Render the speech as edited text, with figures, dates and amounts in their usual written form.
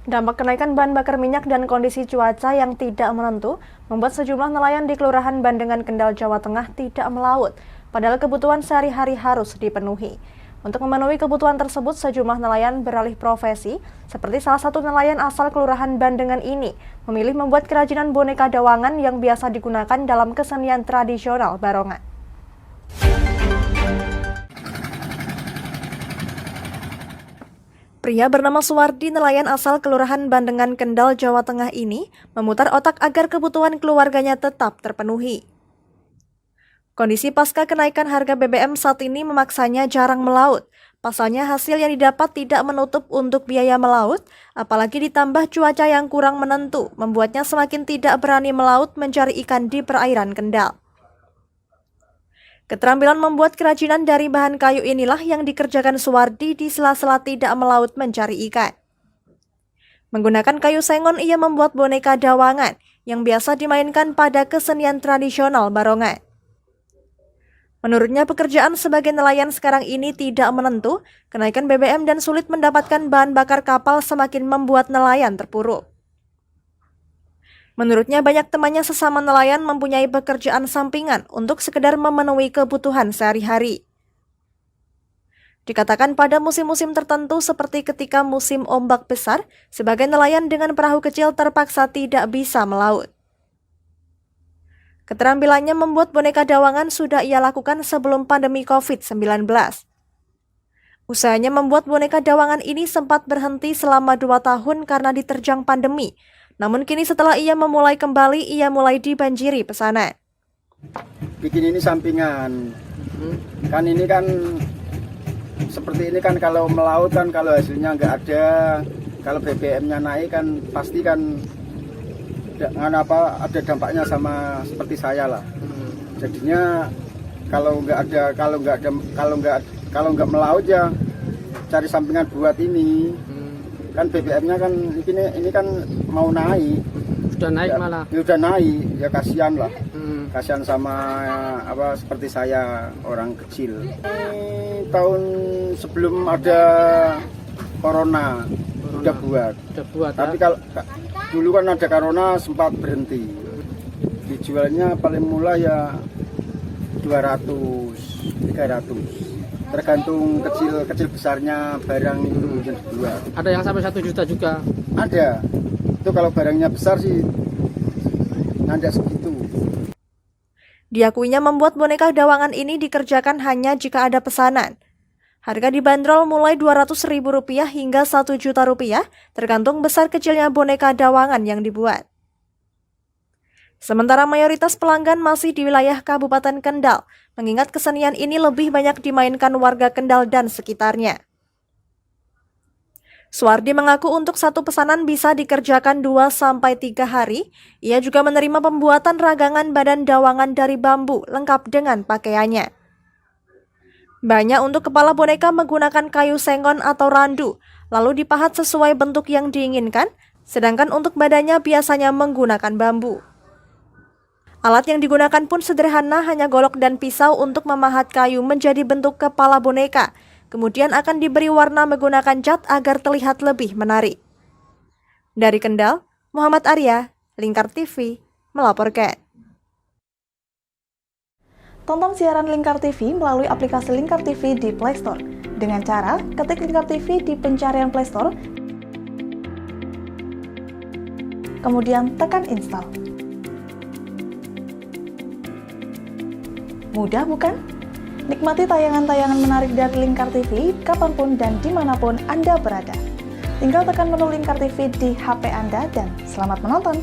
Dampak kenaikan bahan bakar minyak dan kondisi cuaca yang tidak menentu membuat sejumlah nelayan di Kelurahan Bandengan, Kendal, Jawa Tengah tidak melaut, padahal kebutuhan sehari-hari harus dipenuhi. Untuk memenuhi kebutuhan tersebut, sejumlah nelayan beralih profesi, seperti salah satu nelayan asal Kelurahan Bandengan ini, memilih membuat kerajinan boneka dawangan yang biasa digunakan dalam kesenian tradisional Barongan. Pria bernama Suwardi, nelayan asal Kelurahan Bandengan, Kendal, Jawa Tengah ini memutar otak agar kebutuhan keluarganya tetap terpenuhi. Kondisi pasca kenaikan harga BBM saat ini memaksanya jarang melaut. Pasalnya hasil yang didapat tidak menutup untuk biaya melaut, apalagi ditambah cuaca yang kurang menentu, membuatnya semakin tidak berani melaut mencari ikan di perairan Kendal. Keterampilan membuat kerajinan dari bahan kayu inilah yang dikerjakan Suwardi di sela-sela tidak melaut mencari ikan. Menggunakan kayu sengon, ia membuat boneka dawangan yang biasa dimainkan pada kesenian tradisional Barongan. Menurutnya, pekerjaan sebagai nelayan sekarang ini tidak menentu, kenaikan BBM dan sulit mendapatkan bahan bakar kapal semakin membuat nelayan terpuruk. Menurutnya, banyak temannya sesama nelayan mempunyai pekerjaan sampingan untuk sekedar memenuhi kebutuhan sehari-hari. Dikatakan pada musim-musim tertentu seperti ketika musim ombak besar, sebagai nelayan dengan perahu kecil terpaksa tidak bisa melaut. Keterampilannya membuat boneka dawangan sudah ia lakukan sebelum pandemi COVID-19. Usahanya membuat boneka dawangan ini sempat berhenti selama 2 tahun karena diterjang pandemi. Namun kini setelah ia memulai kembali, ia mulai dibanjiri pesanan. Bikin ini sampingan. Kan ini kan seperti ini kan, kalau melaut kan kalau hasilnya nggak ada, kalau BBM-nya naik kan pasti kan ada dampaknya sama seperti saya lah. Jadinya kalau nggak melaut ya cari sampingan buat ini. Kan BBM-nya kan ini kan mau naik. Sudah naik ya, malah. Ya udah naik, ya kasihan lah. Kasihan sama seperti saya, orang kecil. Tahun sebelum ada corona. Udah buat. Tapi kalau dulu kan ada corona sempat berhenti. Dijualnya paling murah ya 200, 300. Tergantung kecil besarnya barang itu mungkin dijual. Ada yang sampai 1 juta juga? Ada. Itu kalau barangnya besar sih nanti segitu. Diakuinya membuat boneka dawangan ini dikerjakan hanya jika ada pesanan. Harga dibanderol mulai Rp200.000 hingga Rp1.000.000, tergantung besar kecilnya boneka dawangan yang dibuat. Sementara mayoritas pelanggan masih di wilayah Kabupaten Kendal, mengingat kesenian ini lebih banyak dimainkan warga Kendal dan sekitarnya. Suwardi mengaku untuk satu pesanan bisa dikerjakan 2-3 hari. Ia juga menerima pembuatan ragangan badan dawangan dari bambu, lengkap dengan pakaiannya. Banyak untuk kepala boneka menggunakan kayu sengon atau randu, lalu dipahat sesuai bentuk yang diinginkan, sedangkan untuk badannya biasanya menggunakan bambu. Alat yang digunakan pun sederhana, hanya golok dan pisau untuk memahat kayu menjadi bentuk kepala boneka. Kemudian akan diberi warna menggunakan cat agar terlihat lebih menarik. Dari Kendal, Muhammad Arya, Lingkar TV, melaporkan. Tonton siaran Lingkar TV melalui aplikasi Lingkar TV di Play Store. Dengan cara ketik Lingkar TV di pencarian Play Store, kemudian tekan install. Mudah bukan? Nikmati tayangan-tayangan menarik dari Lingkar TV kapanpun dan dimanapun Anda berada. Tinggal tekan menu Lingkar TV di HP Anda dan selamat menonton!